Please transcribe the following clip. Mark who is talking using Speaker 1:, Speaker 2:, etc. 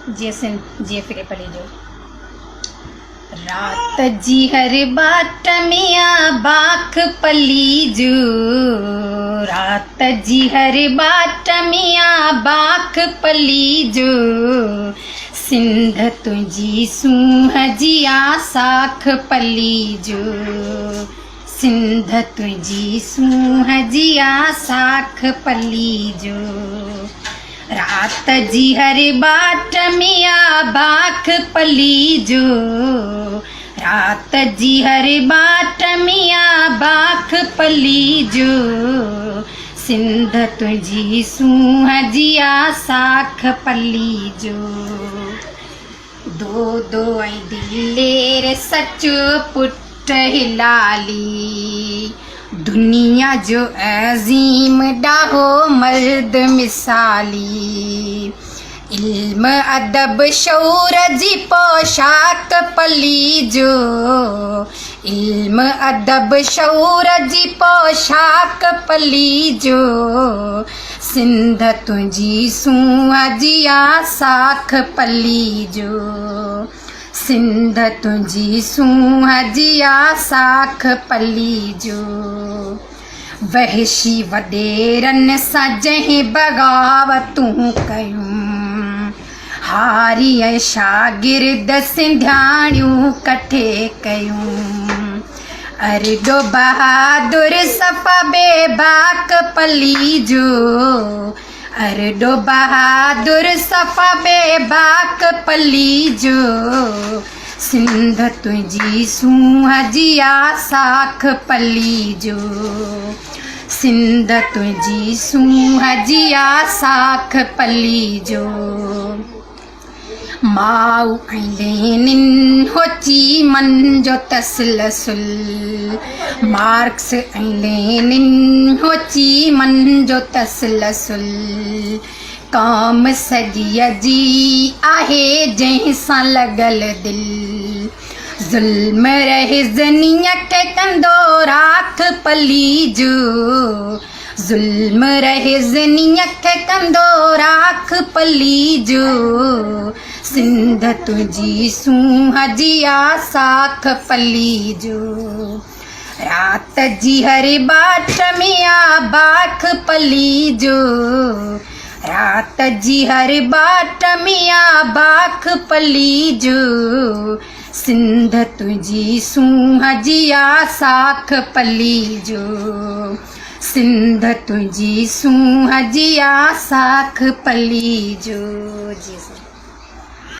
Speaker 1: जे फिरे पली जो रात जी हर बाट मिया बाख पली जो रात जी हर बाट मिया बाख पली जो सिंध तुझी सूह जिया साख पली जो सिंध तुझी सूह जिया साख पली जो रात जी हर बाट मिया बाख पली जो रात जी हर बाट मिया बाख पली जो सिंध तुझी सूह जिया साख पली जो दो दो आई दिलेर सच पुट हिलाली दुनिया जो अजीम डाहो मर्द मिसाली इल्म अदब शौर जी पोशाक पली जो इल्म अदब शौर जी पोशाक पली जो सिंध तुझी सूह जिया साख पली जो सिंध तुझी सूह जिया साख पली जो वहशी वडेरन सां जंहिं बग़ावतूं कयूं हारी शागिर्द सिंधियाणियूं कठे कयूं अरडो बहादुर सफ़ा बेबाक पली जो अरडो बहादुर सफ़ा बेबाक पली जो सिंध तुझी सूह जिया साख पली जो सिंध तुझी सूह जिया साख पली जो माऊ लेनिन होची मन जो तसलसुल मार्क्स लेनिन होची मन जो तसलसुल काम सॼीअ जी आहे जंहिंसां लॻल दिल ज़ुल्म रहज़नीअ खे कंदो राख पली जो ज़ुल्म रहज़नीअ खे कंदो राख पली जो सिंध तुझी सूह जिया साख पली जो रात जी हर बाट मिया बाख पली जो रात जी हर बाट मिया बाख पली जो सिंध तुझी सूह जिया साख पली जो सिंध तुझी सूह जिया साख पली जो जी सर।